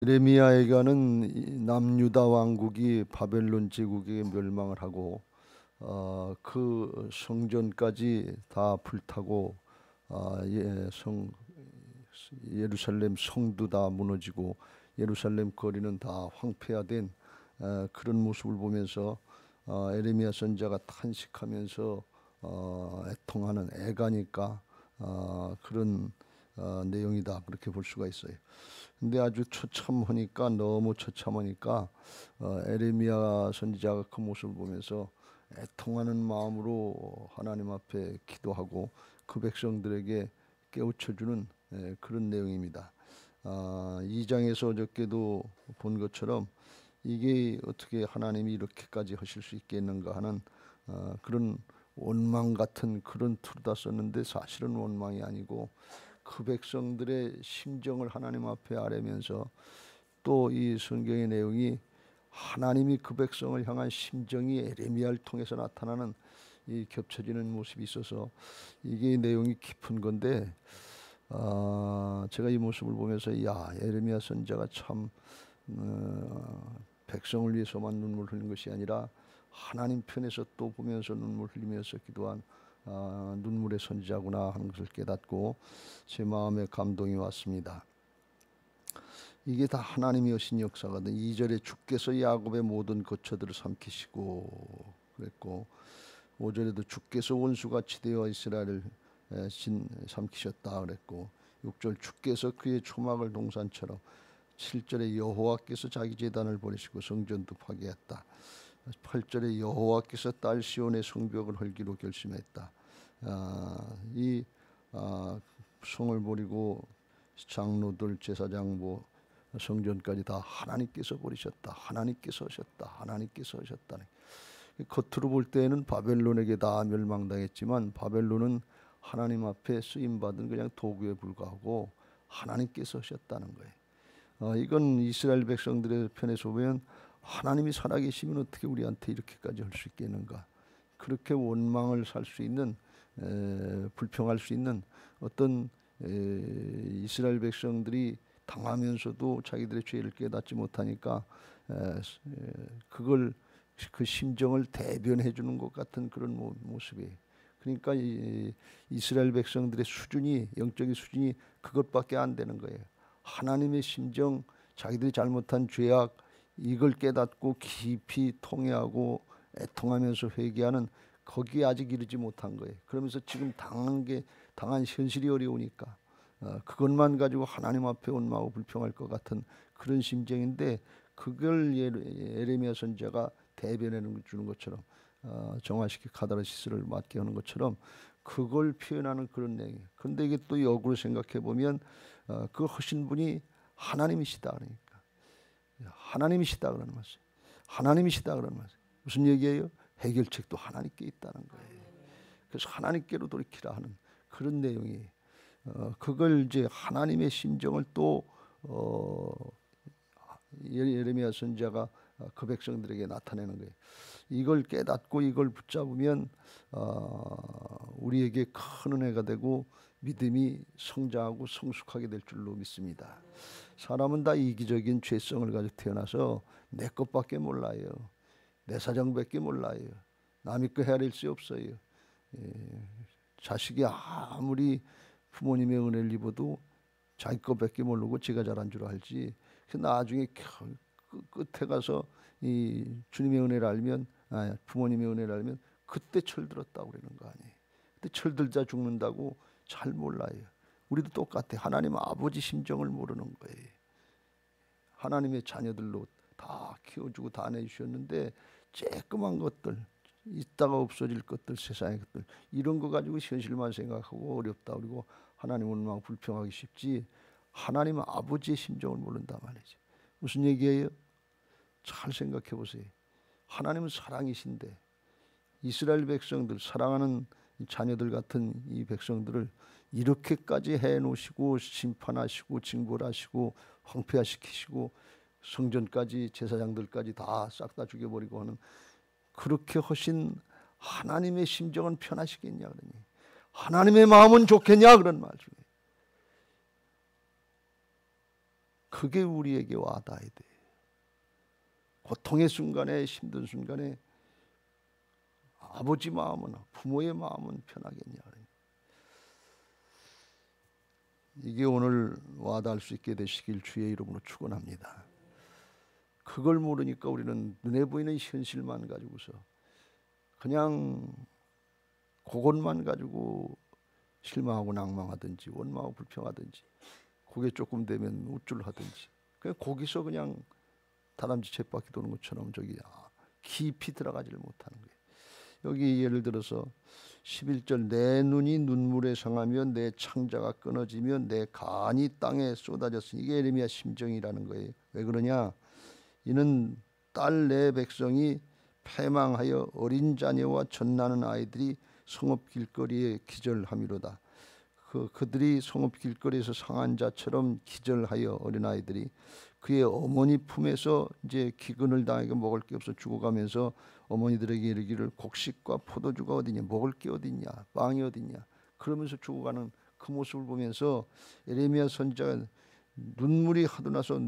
예레미야에게는 남유다 왕국이 바벨론 제국에 멸망을 하고 그 성전까지 다 불타고 예루살렘 성도 다 무너지고 예루살렘 거리는 다 황폐화된 그런 모습을 보면서 예레미야 선지자가 탄식하면서 애통하는 애가니까 그런 내용이다, 그렇게 볼 수가 있어요. 근데 아주 처참하니까, 너무 처참하니까 에레미야 선지자가 그 모습을 보면서 애통하는 마음으로 하나님 앞에 기도하고 그 백성들에게 깨우쳐주는 그런 내용입니다. 2장에서 어저께도 본 것처럼 이게 어떻게 하나님이 이렇게까지 하실 수 있겠는가 하는 그런 원망 같은 그런 투다 썼는데, 사실은 원망이 아니고 그 백성들의 심정을 하나님 앞에 아뢰면서, 또 이 성경의 내용이 하나님이 그 백성을 향한 심정이 에레미야를 통해서 나타나는 이 겹쳐지는 모습이 있어서 이게 내용이 깊은 건데, 제가 이 모습을 보면서 에레미야 선지자가 참 백성을 위해서만 눈물 흘린 것이 아니라 하나님 편에서 또 보면서 눈물 흘리면서 기도한 눈물의 선지자구나 하는 것을 깨닫고 제 마음에 감동이 왔습니다. 이게 다 하나님이 하신 역사거든. 2절에 주께서 야곱의 모든 거처들을 삼키시고 그랬고, 5절에도 주께서 원수같이 되어 이스라엘을 삼키셨다 그랬고, 6절 주께서 그의 초막을 동산처럼, 7절에 여호와께서 자기 제단을 버리시고 성전도 파괴했다. 8절에 여호와께서 딸 시온의 성벽을 헐기로 결심했다. 이 성을 버리고 장로들, 제사장, 성전까지 다 하나님께서 버리셨다. 하나님께서 하셨다. 하나님께서 하셨다. 겉으로 볼 때에는 바벨론에게 다 멸망당했지만 바벨론은 하나님 앞에 쓰임받은 그냥 도구에 불과하고 하나님께서 하셨다는 거예요. 이건 이스라엘 백성들의 편에서 보면 하나님이 살아계시면 어떻게 우리한테 이렇게까지 할 수 있겠는가, 그렇게 원망을 살 수 있는, 불평할 수 있는 어떤 이스라엘 백성들이 당하면서도 자기들의 죄를 깨닫지 못하니까 그걸, 그 심정을 대변해 주는 것 같은 그런 모습이에요. 그러니까 이스라엘 백성들의 수준이, 영적인 수준이 그것밖에 안 되는 거예요. 하나님의 심정, 자기들이 잘못한 죄악, 이걸 깨닫고 깊이 통회하고 애통하면서 회개하는, 거기에 아직 이르지 못한 거예요. 그러면서 지금 당한 현실이 어려우니까 그것만 가지고 하나님 앞에 원망하고 불평할 것 같은 그런 심정인데, 그걸 예레미야 선지자가 대변해 주는 것처럼, 정화시키 카다르시스를 맡게 하는 것처럼 그걸 표현하는 그런 내용이에요. 그런데 이게 또 역으로 생각해 보면 그 하신 분이 하나님이시다, 그러니까 하나님이시다 그러는 말씀. 하나님이시다 그러는 말씀. 무슨 얘기예요? 해결책도 하나님께 있다는 거예요. 그래서 하나님께로 돌이키라 하는 그런 내용이, 그걸 이제 하나님의 심정을 또 예레미야 선지자가 그 백성들에게 나타내는 거예요. 이걸 깨닫고 이걸 붙잡으면 우리에게 큰 은혜가 되고 믿음이 성장하고 성숙하게 될 줄로 믿습니다. 사람은 다 이기적인 죄성을 가지고 태어나서 내 것밖에 몰라요. 내 사정밖에 몰라요. 남의 거 헤아릴 수 없어요. 자식이 아무리 부모님의 은혜를 입어도 자기 것밖에 모르고 지가 잘한 줄 알지, 나중에 끝에 가서 이 주님의 은혜를 알면, 부모님의 은혜를 알면 그때 철들었다고 그러는 거 아니에요. 그때 철들자 죽는다고 잘 몰라요. 우리도 똑같아. 하나님 아버지 심정을 모르는 거예요. 하나님의 자녀들로 다 키워주고 다 내주셨는데 쬐끄만 것들, 있다가 없어질 것들, 세상의 것들, 이런 거 가지고 현실만 생각하고 어렵다 그리고 하나님 원망 불평하기 쉽지, 하나님 아버지의 심정을 모른단 말이죠. 무슨 얘기예요? 잘 생각해 보세요. 하나님은 사랑이신데 이스라엘 백성들, 사랑하는 자녀들 같은 이 백성들을 이렇게까지 해놓으시고 심판하시고 징벌하시고 황폐화시키시고 성전까지, 제사장들까지 다 싹 다 죽여버리고 하는, 그렇게 하신 하나님의 심정은 편하시겠냐 그러니, 하나님의 마음은 좋겠냐 그런 말이에요. 그게 우리에게 와닿아야 돼. 고통의 순간에, 힘든 순간에 아버지 마음은, 부모의 마음은 편하겠냐. 이게 오늘 와닿을 수 있게 되시길 주의 이름으로 축원합니다. 그걸 모르니까 우리는 눈에 보이는 현실만 가지고서 그냥 그것만 가지고 실망하고 낭망하든지 원망하고 불평하든지, 그게 조금 되면 우쭐하든지, 그냥 거기서 그냥 다람쥐 쳇바퀴 도는 것처럼 깊이 들어가지를 못하는 거예요. 여기 예를 들어서 11절, 내 눈이 눈물에 상하며 내 창자가 끊어지며 내 간이 땅에 쏟아졌으니, 이게 예레미야 심정이라는 거예요. 왜 그러냐? 이는 딸 내 백성이 패망하여 어린 자녀와 젖나는 아이들이 성읍 길거리에 기절함이로다. 그들이 성읍 길거리에서 상한 자처럼 기절하여, 어린아이들이 그의 어머니 품에서 이제 기근을 당하게 먹을 게 없어 죽어가면서 어머니들에게 이르기를 곡식과 포도주가 어디냐, 먹을 게 어디냐, 빵이 어디냐, 그러면서 죽어가는 그 모습을 보면서 예레미야 선지자가 눈물이 하도 나서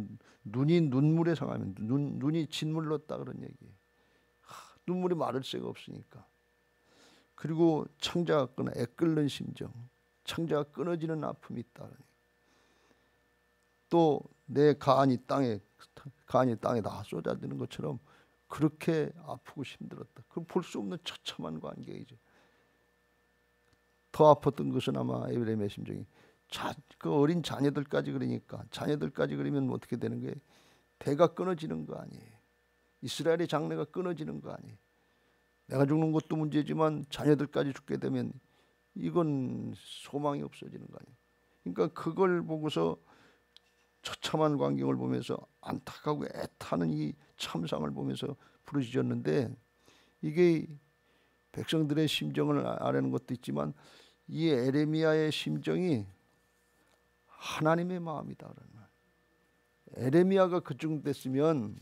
눈이 눈물에 상하면 눈이 진물렀다 그런 얘기예요. 눈물이 마를 새가 없으니까. 그리고 창자가 끊어 애끓는 심정, 창자가 끊어지는 아픔이 있다. 또 내 간이 땅에 다 쏟아지는 것처럼 그렇게 아프고 힘들었다. 그럼 볼 수 없는 처참한 관계이죠. 더 아팠던 것은 아마 예레미야 심정이 그 어린 자녀들까지, 그러니까 자녀들까지 그러면 어떻게 되는 거예요? 대가 끊어지는 거 아니에요. 이스라엘의 장래가 끊어지는 거 아니에요. 내가 죽는 것도 문제지만 자녀들까지 죽게 되면 이건 소망이 없어지는 거 아니에요. 그러니까 그걸 보고서 처참한 광경을 보면서 안타까고 애타는 이 참상을 보면서 부르짖었는데, 이게 백성들의 심정을 아는 것도 있지만 이 에레미야의 심정이 하나님의 마음이다. 에레미야가 그쯤 됐으면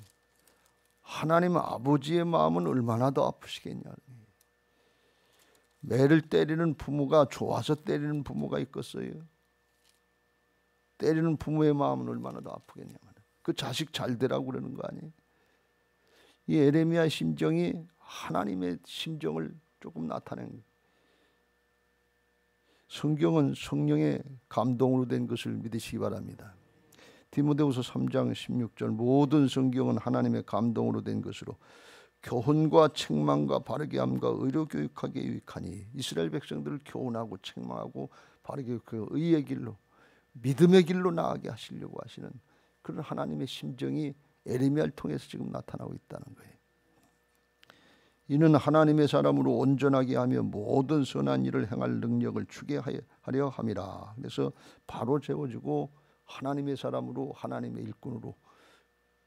하나님 아버지의 마음은 얼마나 더 아프시겠냐. 매를 때리는 부모가 좋아서 때리는 부모가 있겠어요? 때리는 부모의 마음은 얼마나 더 아프겠냐. 그 자식 잘 되라고 그러는 거 아니에요? 이 에레미야 심정이 하나님의 심정을 조금 나타낸 거예요. 성경은 성령의 감동으로 된 것을 믿으시기 바랍니다. 디모데후서 3장 16절, 모든 성경은 하나님의 감동으로 된 것으로 교훈과 책망과 바르게 함과 의로 교육하기에 유익하니, 이스라엘 백성들을 교훈하고 책망하고 바르게 그 의의 길로, 믿음의 길로 나아가게 하시려고 하시는 그런 하나님의 심정이 에레미야를 통해서 지금 나타나고 있다는 거예요. 이는 하나님의 사람으로 온전하게 하며 모든 선한 일을 행할 능력을 주게 하려 함이라. 그래서 바로 세워지고 하나님의 사람으로, 하나님의 일꾼으로,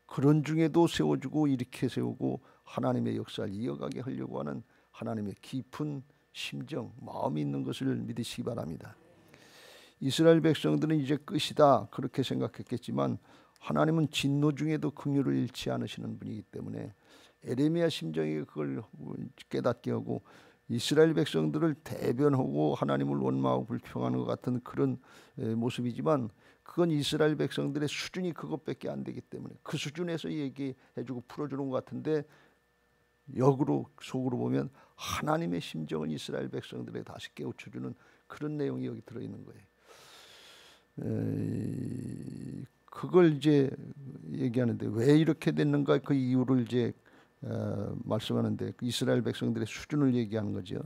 그런 중에도 세워주고 이렇게 세우고 하나님의 역사를 이어가게 하려고 하는 하나님의 깊은 심정, 마음이 있는 것을 믿으시기 바랍니다. 이스라엘 백성들은 이제 끝이다 그렇게 생각했겠지만 하나님은 진노 중에도 긍휼을 잃지 않으시는 분이기 때문에 에레미야 심정이 그걸 깨닫게 하고 이스라엘 백성들을 대변하고 하나님을 원망하고 불평하는 것 같은 그런 모습이지만, 그건 이스라엘 백성들의 수준이 그것밖에 안 되기 때문에 그 수준에서 얘기해주고 풀어주는 것 같은데, 역으로 속으로 보면 하나님의 심정을 이스라엘 백성들에게 다시 깨우쳐주는 그런 내용이 여기 들어있는 거예요. 그걸 이제 얘기하는데 왜 이렇게 됐는가, 그 이유를 이제 말씀하는데 이스라엘 백성들의 수준을 얘기하는 거죠.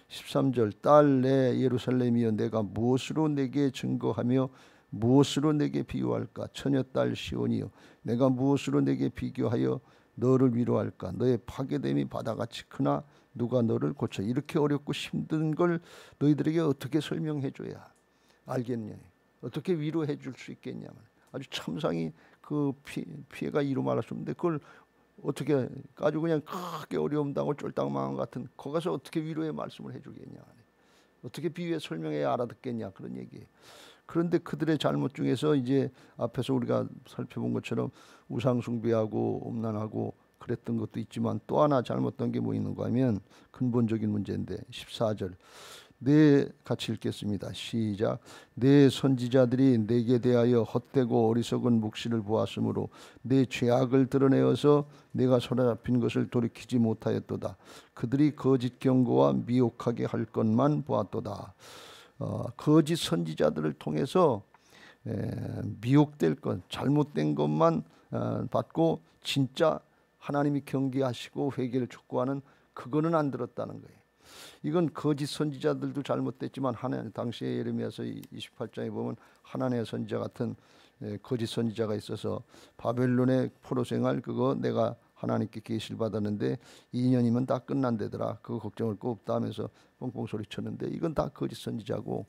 13절, 딸 내 예루살렘이여 내가 무엇으로 내게 증거하며 무엇으로 내게 비유할까? 처녀딸 시온이여 내가 무엇으로 내게 비교하여 너를 위로할까? 너의 파괴됨이 바다같이 크나 누가 너를 고쳐? 이렇게 어렵고 힘든 걸 너희들에게 어떻게 설명해 줘야 알겠냐? 어떻게 위로해 줄 수 있겠냐? 아주 참상이 그 피해가 이루 말할 수 없는데 그걸 어떻게 가지고 그냥 크게 어려움 당하고 쫄딱 망한 것 같은 거 가서 어떻게 위로의 말씀을 해주겠냐, 어떻게 비유해 설명해야 알아듣겠냐, 그런 얘기예요. 그런데 그들의 잘못 중에서 이제 앞에서 우리가 살펴본 것처럼 우상 숭배하고 음란하고 그랬던 것도 있지만 또 하나 잘못된 게 뭐 있는가 하면 근본적인 문제인데 14절, 같이 읽겠습니다. 시작. 내 선지자들이 내게 대하여 헛되고 어리석은 묵시를 보았으므로 내 죄악을 드러내어서 내가 사로잡힌 것을 돌이키지 못하였도다. 그들이 거짓 경고와 미혹하게 할 것만 보았도다. 거짓 선지자들을 통해서 미혹될 것, 잘못된 것만 받고 진짜 하나님이 경계하시고 회개를 촉구하는 그거는 안 들었다는 거예요. 이건 거짓 선지자들도 잘못됐지만 당시에 예레미야서 28장에 보면 하나님의 선지자 같은 거짓 선지자가 있어서 바벨론의 포로 생활 그거 내가 하나님께 계시를 받았는데 2년이면 다 끝난다더라. 그거 걱정할 거 없다 하면서 뻥뻥 소리쳤는데 이건 다 거짓 선지자고,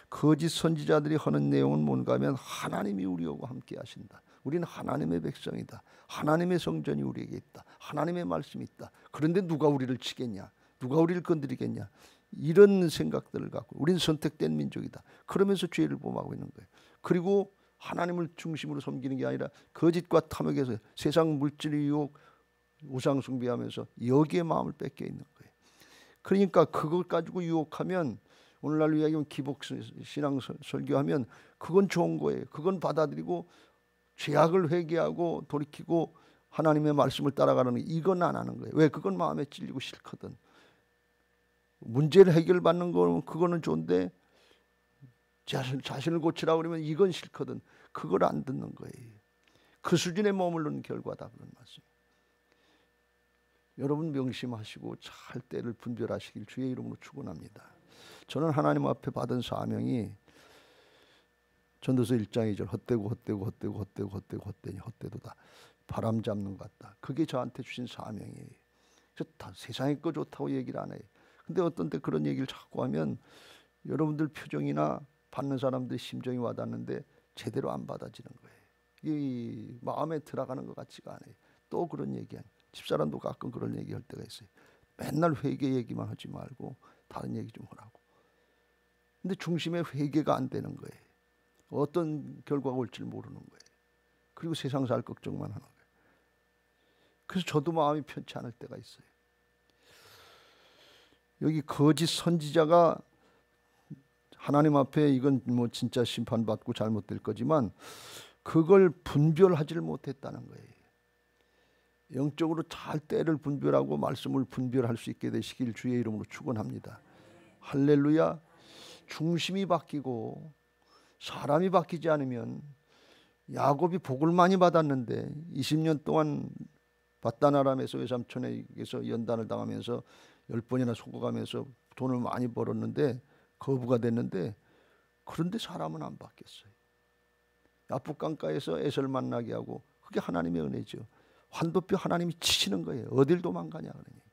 거짓 선지자들이 하는 내용은 뭔가 하면 하나님이 우리하고 함께 하신다. 우리는 하나님의 백성이다. 하나님의 성전이 우리에게 있다. 하나님의 말씀이 있다. 그런데 누가 우리를 치겠냐? 누가 우리를 건드리겠냐? 이런 생각들을 갖고 우리는 선택된 민족이다. 그러면서 죄를 범하고 있는 거예요. 그리고 하나님을 중심으로 섬기는 게 아니라 거짓과 탐욕에서 세상 물질의 유혹, 우상 숭배하면서 여기에 마음을 뺏겨 있는 거예요. 그러니까 그것 가지고 유혹하면, 오늘날 이야기하면 기복 신앙 설교하면 그건 좋은 거예요. 그건 받아들이고 죄악을 회개하고 돌이키고 하나님의 말씀을 따라가는 거, 이건 안 하는 거예요. 왜? 그건 마음에 찔리고 싫거든. 문제를 해결받는 거는 그거는 좋은데 자신을 고치라고 그러면 이건 싫거든. 그걸 안 듣는 거예요. 그 수준에 머무르는 결과다, 그런 말씀. 여러분 명심하시고 잘 때를 분별하시길 주의 이름으로 축원합니다. 저는 하나님 앞에 받은 사명이 전도서 1장 2절 헛되니 헛되도다. 바람 잡는 것 같다. 그게 저한테 주신 사명이에요. 다 세상의 거 좋다고 얘기를 안 해요. 근데 어떤 때 그런 얘기를 자꾸 하면 여러분들 표정이나 받는 사람들의 심정이 와닿는데 제대로 안 받아지는 거예요. 이 마음에 들어가는 것 같지가 않아요. 또 그런 얘기하니 집사람도 가끔 그런 얘기할 때가 있어요. 맨날 회개 얘기만 하지 말고 다른 얘기 좀 하라고. 근데 중심에 회개가 안 되는 거예요. 어떤 결과가 올지 모르는 거예요. 그리고 세상 살 걱정만 하는 거예요. 그래서 저도 마음이 편치 않을 때가 있어요. 여기 거짓 선지자가 하나님 앞에 이건 뭐 진짜 심판받고 잘못될 거지만 그걸 분별하지를 못했다는 거예요. 영적으로 잘 때를 분별하고 말씀을 분별할 수 있게 되시길 주의 이름으로 축원합니다. 할렐루야. 중심이 바뀌고 사람이 바뀌지 않으면, 야곱이 복을 많이 받았는데 20년 동안 밧단 아람에서 외삼촌에게서 연단을 당하면서 10번이나 속아가면서 돈을 많이 벌었는데 거부가 됐는데, 그런데 사람은 안 바뀌었어요. 야복강가에서 에서를 만나게 하고, 그게 하나님의 은혜죠. 환도뼈 하나님이 치시는 거예요. 어딜 도망가냐 그런 얘기.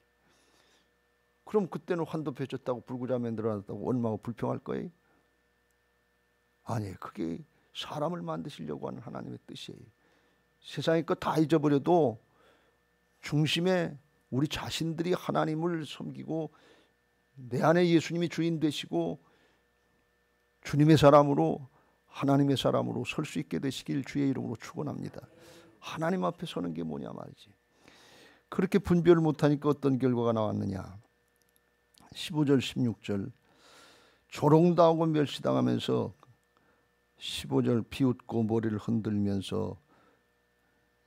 그럼 그때는 환도뼈 줬다고 불구자매 늘어났다고 원망하고 불평할 거예요? 아니에요. 그게 사람을 만드시려고 하는 하나님의 뜻이에요. 세상의 것 다 잊어버려도 중심에 우리 자신들이 하나님을 섬기고 내 안에 예수님이 주인 되시고 주님의 사람으로, 하나님의 사람으로 설 수 있게 되시길 주의 이름으로 축원합니다. 하나님 앞에 서는 게 뭐냐 말이지. 그렇게 분별을 못하니까 어떤 결과가 나왔느냐. 15절 16절 조롱당하고 멸시당하면서 15절 비웃고 머리를 흔들면서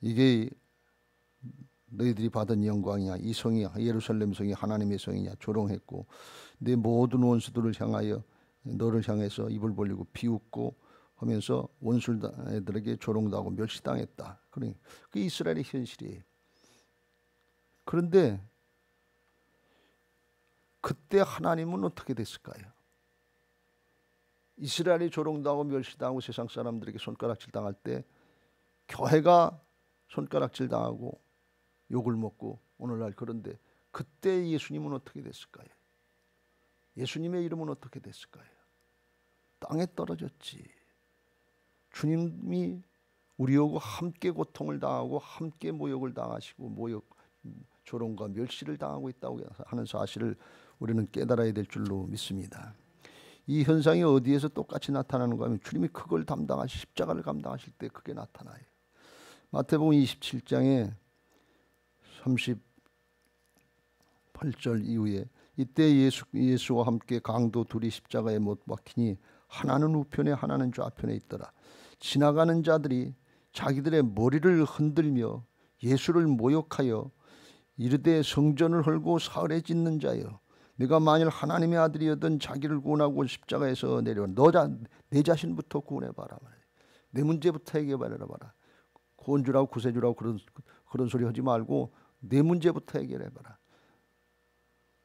이게 너희들이 받은 영광이냐, 이 성이 예루살렘 성이 하나님의 성이냐 조롱했고, 내 모든 원수들을 향하여 너를 향해서 입을 벌리고 비웃고 하면서 원수들에게 조롱당하고 멸시당했다. 그러니 그게 이스라엘의 현실이에요. 그런데 그때 하나님은 어떻게 됐을까요? 이스라엘이 조롱당하고 멸시당하고 세상 사람들에게 손가락질 당할 때 교회가 손가락질 당하고 욕을 먹고 오늘날, 그런데 그때 예수님은 어떻게 됐을까요? 예수님의 이름은 어떻게 됐을까요? 땅에 떨어졌지. 주님이 우리하고 함께 고통을 당하고 함께 모욕을 당하시고 조롱과 멸시를 당하고 있다고 하는 사실을 우리는 깨달아야 될 줄로 믿습니다. 이 현상이 어디에서 똑같이 나타나는가 하면 주님이 그걸 담당하시, 십자가를 감당하실 때 그게 나타나요. 마태복음 27장에 38절 이후에 이때 예수와 함께 강도 둘이 십자가에 못 박히니 하나는 우편에 하나는 좌편에 있더라. 지나가는 자들이 자기들의 머리를 흔들며 예수를 모욕하여 이르되 성전을 헐고 사흘에 짓는 자여, 내가 만일 하나님의 아들이었던 자기를 구원하고 십자가에서 내려 내 자신부터 구원해봐라. 내 문제부터 해결해봐라. 구원주라고 구세주라고 그런 소리 하지 말고 내 문제부터 해결해봐라.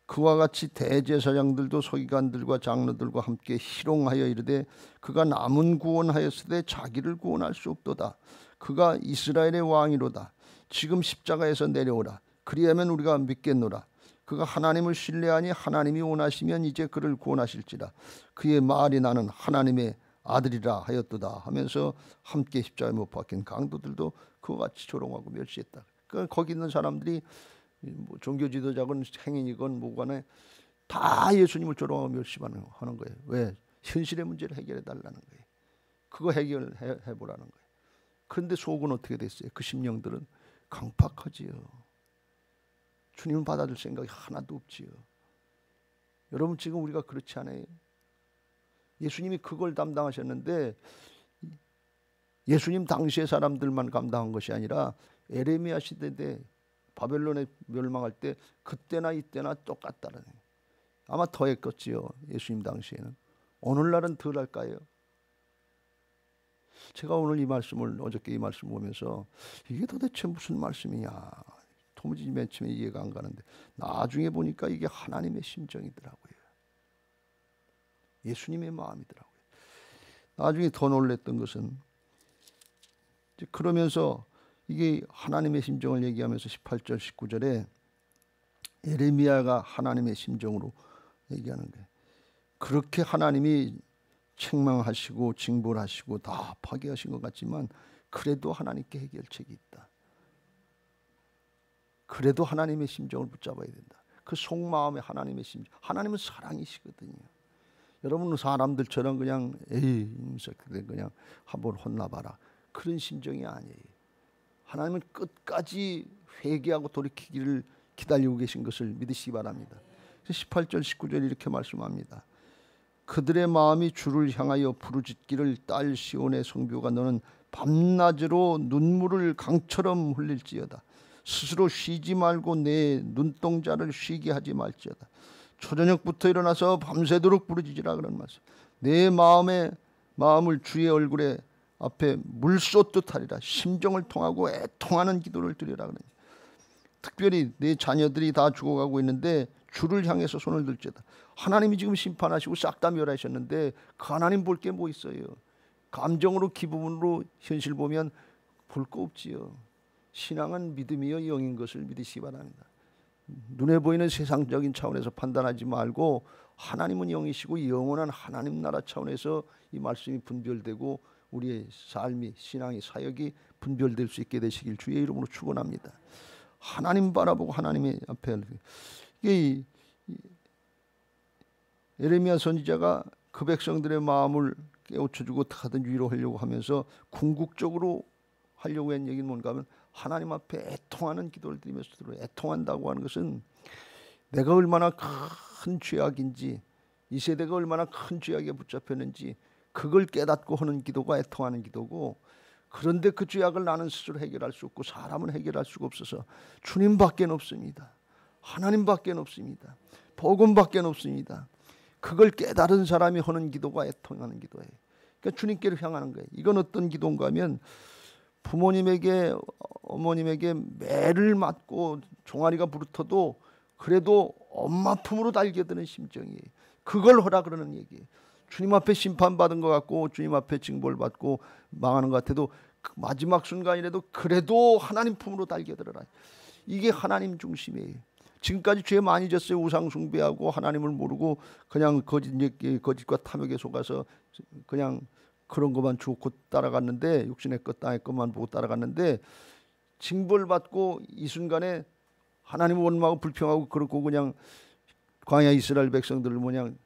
그와 같이 대제사장들도 서기관들과 장로들과 함께 희롱하여 이르되 그가 남은 구원하였으되 자기를 구원할 수 없도다. 그가 이스라엘의 왕이로다. 지금 십자가에서 내려오라. 그리하면 우리가 믿겠노라. 그가 하나님을 신뢰하니 하나님이 원하시면 이제 그를 구원하실지라. 그의 말이 나는 하나님의 아들이라 하였도다 하면서 함께 십자가에 못 박힌 강도들도 그와 같이 조롱하고 멸시했다. 거기 있는 사람들이 뭐 종교 지도자건 행인이건 뭐간에 다 예수님을 조롱하고 멸시하는 거예요. 왜? 현실의 문제를 해결해 달라는 거예요. 그거 해결해 보라는 거예요. 그런데 속은 어떻게 됐어요? 그 심령들은 강팍하지요. 주님을 받아줄 생각이 하나도 없지요. 여러분, 지금 우리가 그렇지 않아요? 예수님이 그걸 담당하셨는데 예수님 당시의 사람들만 감당한 것이 아니라 에레미야 시대 때 바벨론에 멸망할 때 그때나 이때나 똑같다는, 아마 더 했겠지요. 예수님 당시에는. 오늘날은 덜 할까요? 제가 오늘 이 말씀을, 어저께 이 말씀을 보면서 이게 도대체 무슨 말씀이냐, 도무지 맨 처음에 이해가 안 가는데 나중에 보니까 이게 하나님의 심정이더라고요. 예수님의 마음이더라고요. 나중에 더 놀랬던 것은, 그러면서 이게 하나님의 심정을 얘기하면서 18절 19절에 예레미야가 하나님의 심정으로 얘기하는 거예요. 그렇게 하나님이 책망하시고 징벌하시고 다 파괴하신 것 같지만 그래도 하나님께 해결책이 있다. 그래도 하나님의 심정을 붙잡아야 된다. 그 속마음에 하나님의 심정. 하나님은 사랑이시거든요. 여러분은 사람들처럼 그냥 에이 그냥 한번 혼나봐라, 그런 심정이 아니에요. 하나님은 끝까지 회개하고 돌이키기를 기다리고 계신 것을 믿으시기 바랍니다. 18절 19절 이렇게 말씀합니다. 그들의 마음이 주를 향하여 부르짖기를 딸 시온의 성벽아 너는 밤낮으로 눈물을 강처럼 흘릴지어다. 스스로 쉬지 말고 내 눈동자를 쉬게 하지 말지어다. 초저녁부터 일어나서 밤새도록 부르짖으라, 그런 말씀. 내 마음을 주의 얼굴에 앞에 물 쏟듯 하리라. 심정을 통하고 애통하는 기도를 드리라. 특별히 내 자녀들이 다 죽어가고 있는데 주를 향해서 손을 들지어다. 하나님이 지금 심판하시고 싹 다 멸하셨는데 그 하나님 볼 게 뭐 있어요? 감정으로 기분으로 현실 보면 볼 거 없지요. 신앙은 믿음이요 영인 것을 믿으시기 바랍니다. 눈에 보이는 세상적인 차원에서 판단하지 말고 하나님은 영이시고 영원한 하나님 나라 차원에서 이 말씀이 분별되고 우리의 삶이, 신앙이, 사역이 분별될 수 있게 되시길 주의 이름으로 축원합니다. 하나님 바라보고 하나님의 앞에, 이게 예레미야 선지자가 그 백성들의 마음을 깨우쳐주고 어떻게든 위로하려고 하면서 궁극적으로 하려고 한 얘기는 뭔가 하면 하나님 앞에 애통하는 기도를 드리면서 애통한다고 하는 것은 내가 얼마나 큰 죄악인지, 이 세대가 얼마나 큰 죄악에 붙잡혔는지 그걸 깨닫고 하는 기도가 애통하는 기도고, 그런데 그 죄악을 나는 스스로 해결할 수 없고 사람은 해결할 수가 없어서 주님밖에 없습니다. 하나님밖에 없습니다. 복음밖에 없습니다. 그걸 깨달은 사람이 하는 기도가 애통하는 기도예요. 그러니까 주님께로 향하는 거예요. 이건 어떤 기도인가 하면 부모님에게, 어머님에게 매를 맞고 종아리가 부르터도 그래도 엄마 품으로 달겨드는 심정이에요. 그걸 하라 그러는 얘기예요. 주님 앞에 심판받은 것 같고 주님 앞에 징벌받고 망하는 것 같아도 그 마지막 순간이라도 그래도 하나님 품으로 달겨들어라. 이게 하나님 중심이에요. 지금까지 죄 많이 졌어요. 우상 숭배하고 하나님을 모르고 그냥 거짓과 탐욕에 속아서 그냥 그런 것만 좋고 따라갔는데, 육신의 것 땅의 것만 보고 따라갔는데, 징벌받고 이 순간에 하나님을 원망하고 불평하고 그렇고 그냥 광야 이스라엘 백성들을 그냥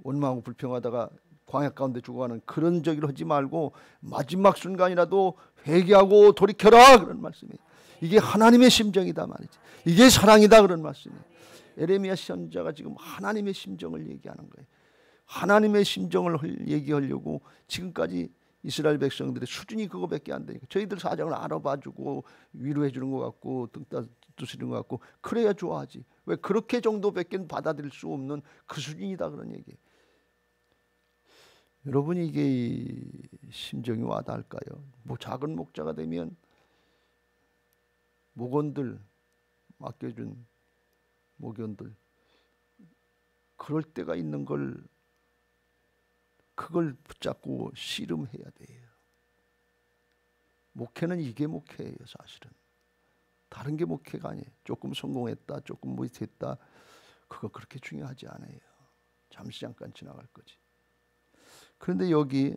원망하고 불평하다가 광야 가운데 죽어가는 그런 저기를 하지 말고 마지막 순간이라도 회개하고 돌이켜라, 그런 말씀이에요. 이게 하나님의 심정이다 말이지. 이게 사랑이다 그런 말씀이에요. 에레미야 선지자가 지금 하나님의 심정을 얘기하는 거예요. 하나님의 심정을 얘기하려고 지금까지 이스라엘 백성들의 수준이 그거밖에 안 되니까 저희들 사정을 알아봐주고 위로해 주는 것 같고 등 따뜻해주는 것 같고 그래야 좋아하지. 왜 그렇게 정도밖에 받아들일 수 없는 그 수준이다 그런 얘기예요. 여러분 이게 심정이 와닿을까요? 뭐 작은 목자가 되면 목원들 맡겨준 목원들 그럴 때가 있는 걸 그걸 붙잡고 씨름해야 돼요. 목회는 이게 목회예요. 사실은 다른 게 목회가 아니에요. 조금 성공했다 조금 못했다 그거 그렇게 중요하지 않아요. 잠시 잠깐 지나갈 거지. 그런데 여기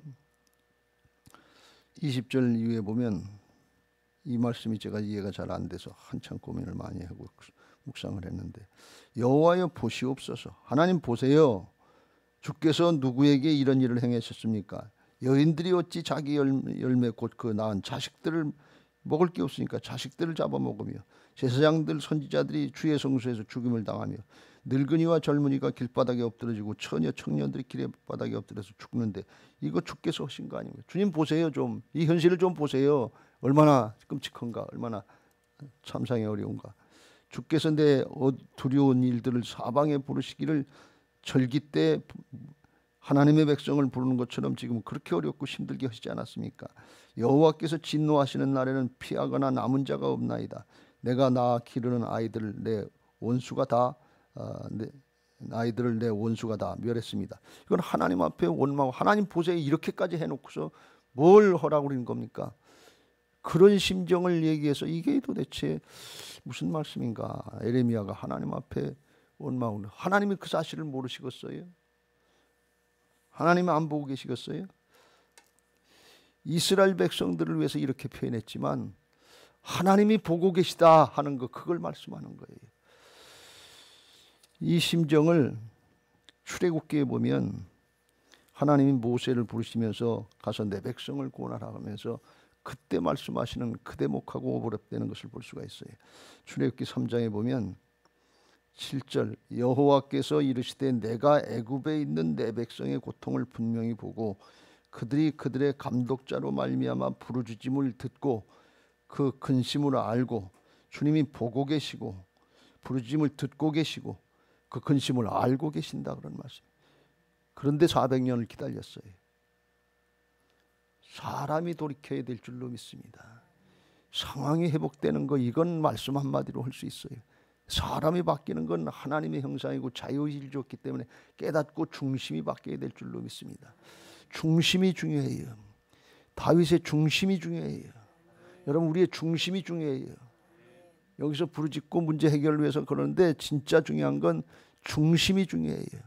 20절 이후에 보면 이 말씀이 제가 이해가 잘 안 돼서 한참 고민을 많이 하고 묵상을 했는데 여호와여 보시옵소서. 하나님 보세요. 주께서 누구에게 이런 일을 행하셨습니까? 여인들이 어찌 자기 열매 곧 그 낳은 자식들을 먹을 게 없으니까 자식들을 잡아먹으며 제사장들 선지자들이 주의 성소에서 죽임을 당하며 늙은이와 젊은이가 길바닥에 엎드러지고 처녀 청년들이 길바닥에 엎드려서 죽는데 이거 주께서 하신 거 아닙니까? 주님 보세요. 좀 이 현실을 좀 보세요. 얼마나 끔찍한가, 얼마나 참상이 어려운가. 주께서 내 두려운 일들을 사방에 부르시기를 절기 때 하나님의 백성을 부르는 것처럼 지금 그렇게 어렵고 힘들게 하시지 않았습니까? 여호와께서 진노하시는 날에는 피하거나 남은 자가 없나이다. 내가 낳아 기르는 아이들을 내 원수가 다 아이들을 내 원수가 다 멸했습니다. 이건 하나님 앞에 원망하고 하나님 보세요 이렇게까지 해놓고서 뭘 하라고 그러는 겁니까? 그런 심정을 얘기해서 이게 도대체 무슨 말씀인가? 에레미야가 하나님 앞에 원망을 하나님이 그 사실을 모르시겠어요? 하나님은 안 보고 계시겠어요? 이스라엘 백성들을 위해서 이렇게 표현했지만 하나님이 보고 계시다 하는 거 그걸 말씀하는 거예요. 이 심정을 출애굽기에 보면 하나님이 모세를 부르시면서 가서 내 백성을 구원하라 하면서 그때 말씀하시는 그 대목하고 오버랩되는 것을 볼 수가 있어요. 출애굽기 3장에 보면 7절 여호와께서 이르시되 내가 애굽에 있는 내 백성의 고통을 분명히 보고 그들이 그들의 감독자로 말미암아 부르짖음을 듣고 그 근심을 알고 주님이 보고 계시고 부르짖음을 듣고 계시고 그 근심을 알고 계신다 그런 말씀. 그런데 400년을 기다렸어요. 사람이 돌이켜야 될 줄로 믿습니다. 상황이 회복되는 거 이건 말씀 한마디로 할 수 있어요. 사람이 바뀌는 건 하나님의 형상이고 자유의지를 줬기 때문에 깨닫고 중심이 바뀌어야 될 줄로 믿습니다. 중심이 중요해요. 다윗의 중심이 중요해요. 여러분 우리의 중심이 중요해요. 여기서 부르짖고 문제 해결을 위해서 그러는데 진짜 중요한 건 중심이 중요해요.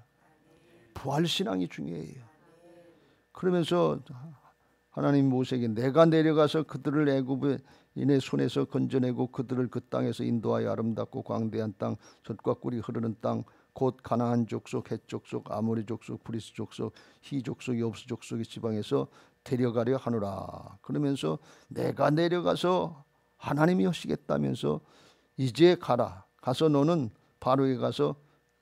부활신앙이 중요해요. 그러면서 하나님 모세에게 내가 내려가서 그들을 애굽인의 손에서 건져내고 그들을 그 땅에서 인도하여 아름답고 광대한 땅 젖과 꿀이 흐르는 땅 곧 가나안 족속, 헷 족속, 아모리 족속, 브리스 족속, 히 족속, 여부스 족속의 지방에서 데려가려 하노라. 그러면서 내가 내려가서 하나님이 하시겠다면서 이제 가라. 가서 너는 바로에 가서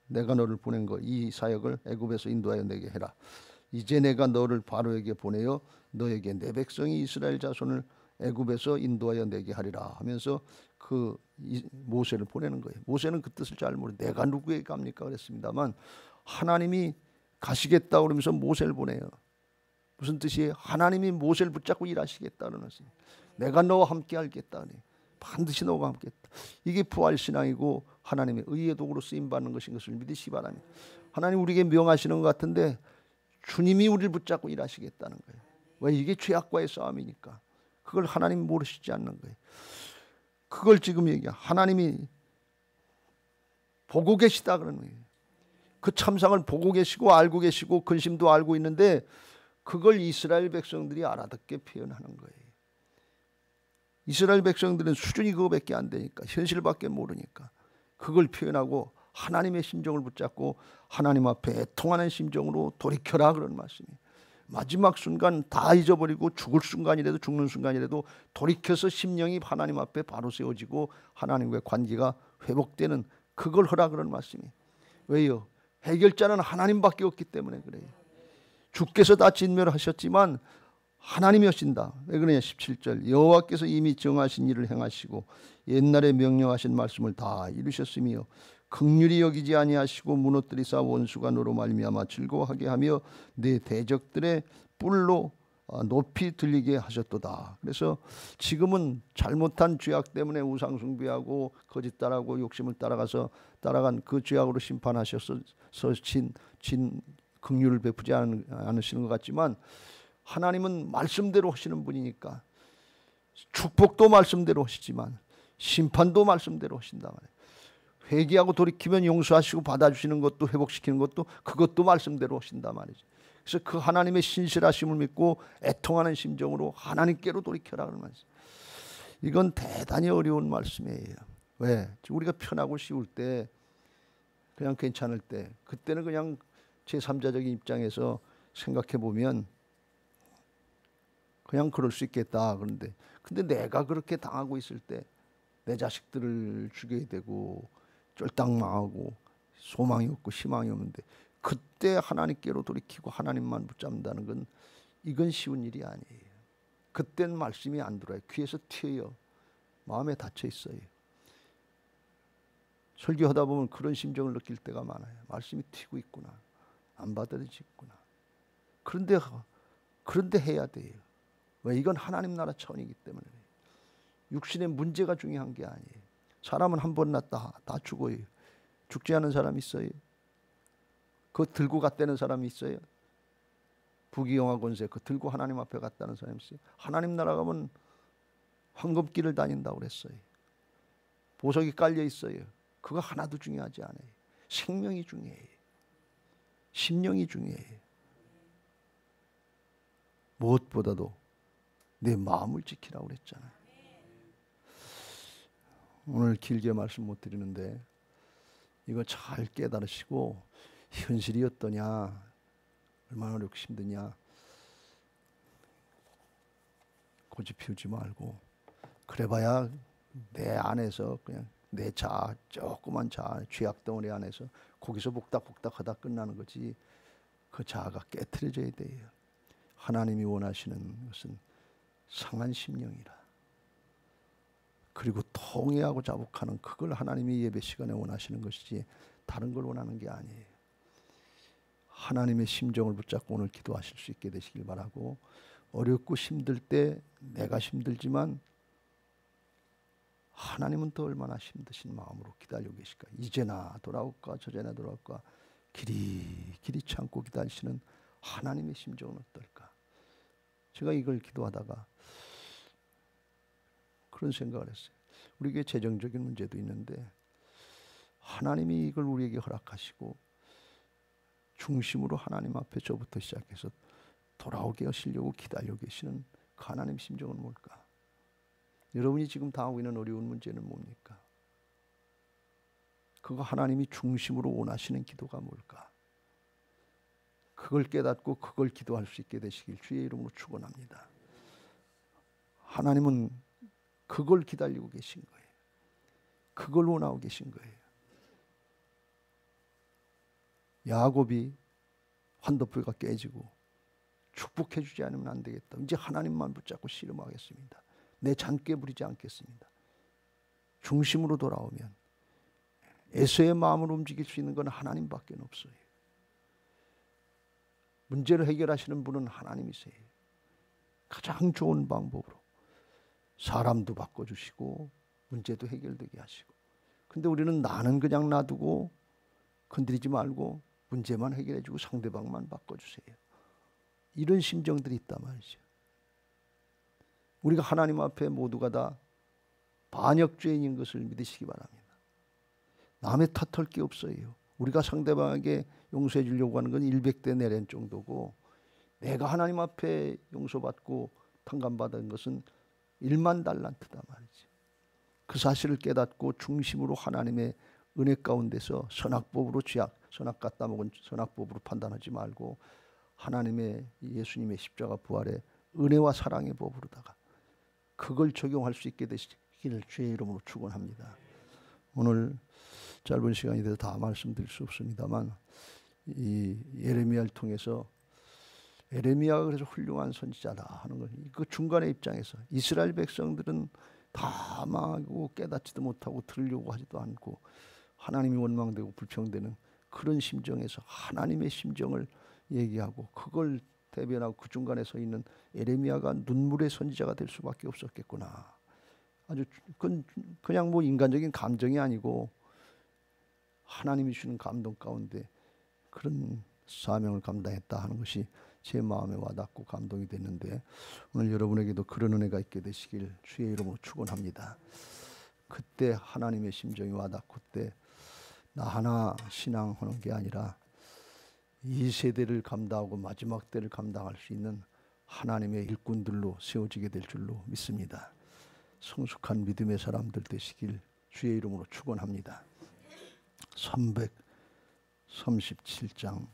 내가 너를 보낸 거 이 사역을 애굽에서 인도하여 내게 해라. 이제 내가 너를 바로에게 보내어 너에게 내 백성이 이스라엘 자손을 애굽에서 인도하여 내게 하리라 하면서 그 모세를 보내는 거예요. 모세는 그 뜻을 잘 모르고 내가 누구에게 갑니까 그랬습니다만 하나님이 가시겠다 그러면서 모세를 보내요. 무슨 뜻이에요? 하나님이 모세를 붙잡고 일하시겠다는 것이 내가 너와 함께 하겠다. 반드시 너와 함께 했다. 이게 부활신앙이고 하나님의 의의 도구로 쓰임받는 것인 것을 믿으시기 바랍니다. 하나님 우리에게 명하시는 것 같은데 주님이 우리를 붙잡고 일하시겠다는 거예요. 왜? 이게 죄악과의 싸움이니까. 그걸 하나님 모르시지 않는 거예요. 그걸 지금 얘기해. 하나님이 보고 계시다 그러는 거예요. 그 참상을 보고 계시고 알고 계시고 근심도 알고 있는데 그걸 이스라엘 백성들이 알아듣게 표현하는 거예요. 이스라엘 백성들은 수준이 그거밖에 안 되니까 현실밖에 모르니까 그걸 표현하고 하나님의 심정을 붙잡고 하나님 앞에 애통하는 심정으로 돌이켜라 그런 말씀이에요. 마지막 순간 다 잊어버리고 죽을 순간이라도 죽는 순간이라도 돌이켜서 심령이 하나님 앞에 바로 세워지고 하나님과의 관계가 회복되는 그걸 허락하는 말씀이에요. 왜요? 해결자는 하나님밖에 없기 때문에 그래요. 주께서 다 진멸하셨지만 하나님이 하신다. 왜 그러냐? 17절 여호와께서 이미 정하신 일을 행하시고 옛날에 명령하신 말씀을 다 이루셨으며 긍휼히 여기지 아니하시고 무너뜨리사 원수가 너로 말미암아 즐거워하게 하며 내 대적들의 뿔로 높이 들리게 하셨도다. 그래서 지금은 잘못한 죄악 때문에 우상 숭배하고 거짓 따라하고 욕심을 따라간 그 죄악으로 심판하셔서 진 긍휼을 베푸지 않으시는 것 같지만 하나님은 말씀대로 하시는 분이니까 축복도 말씀대로 하시지만 심판도 말씀대로 하신다 말이에요. 회개하고 돌이키면 용서하시고 받아주시는 것도 회복시키는 것도 그것도 말씀대로 하신다 말이죠. 그래서 그 하나님의 신실하심을 믿고 애통하는 심정으로 하나님께로 돌이켜라 그런 말씀. 이건 대단히 어려운 말씀이에요. 왜? 우리가 편하고 쉬울 때 그냥 괜찮을 때 그때는 그냥 제3자적인 입장에서 생각해 보면 그냥 그럴 수 있겠다. 근데 내가 그렇게 당하고 있을 때 내 자식들을 죽여야 되고 쫄딱 망하고 소망이 없고 희망이 없는데 그때 하나님께로 돌이키고 하나님만 붙잡는다는 건 이건 쉬운 일이 아니에요. 그땐 말씀이 안 들어요. 귀에서 튀어요. 마음에 닫혀 있어요. 설교하다 보면 그런 심정을 느낄 때가 많아요. 말씀이 튀고 있구나. 안 받아들이겠구나. 그런데 해야 돼요. 왜? 이건 하나님 나라 차원이기 때문에. 육신의 문제가 중요한 게 아니에요. 사람은 한 번 났다 다 죽어요. 죽지 않은 사람 있어요? 그거 들고 갔다는 사람이 있어요? 부귀영화 권세 그거 들고 하나님 앞에 갔다는 사람이 있어요? 하나님 나라 가면 황금길을 다닌다고 그랬어요. 보석이 깔려 있어요. 그거 하나도 중요하지 않아요. 생명이 중요해요. 심령이 중요해요. 무엇보다도 내 마음을 지키라고 그랬잖아요. 오늘 길게 말씀 못 드리는데 이거 잘 깨달으시고 현실이 어떠냐, 얼마나 어렵고 힘드냐 고집 피우지 말고 그래봐야 내 안에서 그냥 내 자아, 조그만 자아, 죄악 덩어리 안에서 거기서 복닥복닥 하다 끝나는 거지 그 자아가 깨트려져야 돼요. 하나님이 원하시는 것은 상한 심령이라. 그리고 통회하고 자복하는 그걸 하나님이 예배 시간에 원하시는 것이지 다른 걸 원하는 게 아니에요. 하나님의 심정을 붙잡고 오늘 기도하실 수 있게 되시길 바라고 어렵고 힘들 때 내가 힘들지만 하나님은 또 얼마나 힘드신 마음으로 기다리고 계실까. 이제나 돌아올까 저제나 돌아올까 길이 참고 기다리시는 하나님의 심정은 어떨까. 제가 이걸 기도하다가 그런 생각을 했어요. 우리에게 재정적인 문제도 있는데 하나님이 이걸 우리에게 허락하시고 중심으로 하나님 앞에 저부터 시작해서 돌아오게 하시려고 기다리고 계시는 그 하나님 심정은 뭘까? 여러분이 지금 당하고 있는 어려운 문제는 뭡니까? 그거 하나님이 중심으로 원하시는 기도가 뭘까? 그걸 깨닫고 그걸 기도할 수 있게 되시길 주의 이름으로 축원합니다. 하나님은 그걸 기다리고 계신 거예요. 그걸 원하고 계신 거예요. 야곱이 환도표가 깨지고 축복해 주지 않으면 안 되겠다. 이제 하나님만 붙잡고 씨름하겠습니다. 내 잔꾀 부리지 않겠습니다. 중심으로 돌아오면 에서의 마음을 움직일 수 있는 건 하나님밖에 없어요. 문제를 해결하시는 분은 하나님이세요. 가장 좋은 방법으로 사람도 바꿔주시고 문제도 해결되게 하시고. 근데 우리는 나는 그냥 놔두고 건드리지 말고 문제만 해결해주고 상대방만 바꿔주세요. 이런 심정들이 있단 말이죠. 우리가 하나님 앞에 모두가 다 반역죄인인 것을 믿으시기 바랍니다. 남의 탓할 게 없어요. 우리가 상대방에게 용서해 주려고 하는 건 100대 내렌 정도고 내가 하나님 앞에 용서받고 탕감받은 것은 1만 달란트다 말이지. 그 사실을 깨닫고 중심으로 하나님의 은혜 가운데서 선악법으로 선악 갖다 먹은 선악법으로 판단하지 말고 하나님의 예수님의 십자가 부활의 은혜와 사랑의 법으로다가 그걸 적용할 수 있게 되시기를 주의 이름으로 축원합니다. 오늘 짧은 시간이 돼서 다 말씀드릴 수 없습니다만 이 예레미야를 통해서 예레미야가 그래서 훌륭한 선지자다 하는 걸 그 중간의 입장에서 이스라엘 백성들은 다 망하고 깨닫지도 못하고 들으려고 하지도 않고 하나님이 원망되고 불평되는 그런 심정에서 하나님의 심정을 얘기하고 그걸 대변하고 그 중간에 서 있는 예레미야가 눈물의 선지자가 될 수밖에 없었겠구나. 아주 그냥 뭐 인간적인 감정이 아니고 하나님이 주는 감동 가운데 그런 사명을 감당했다 하는 것이 제 마음에 와닿고 감동이 됐는데 오늘 여러분에게도 그런 은혜가 있게 되시길 주의 이름으로 축원합니다. 그때 하나님의 심정이 와닿고 그때 나 하나 신앙하는 게 아니라 이 세대를 감당하고 마지막 때를 감당할 수 있는 하나님의 일꾼들로 세워지게 될 줄로 믿습니다. 성숙한 믿음의 사람들 되시길 주의 이름으로 축원합니다. 337장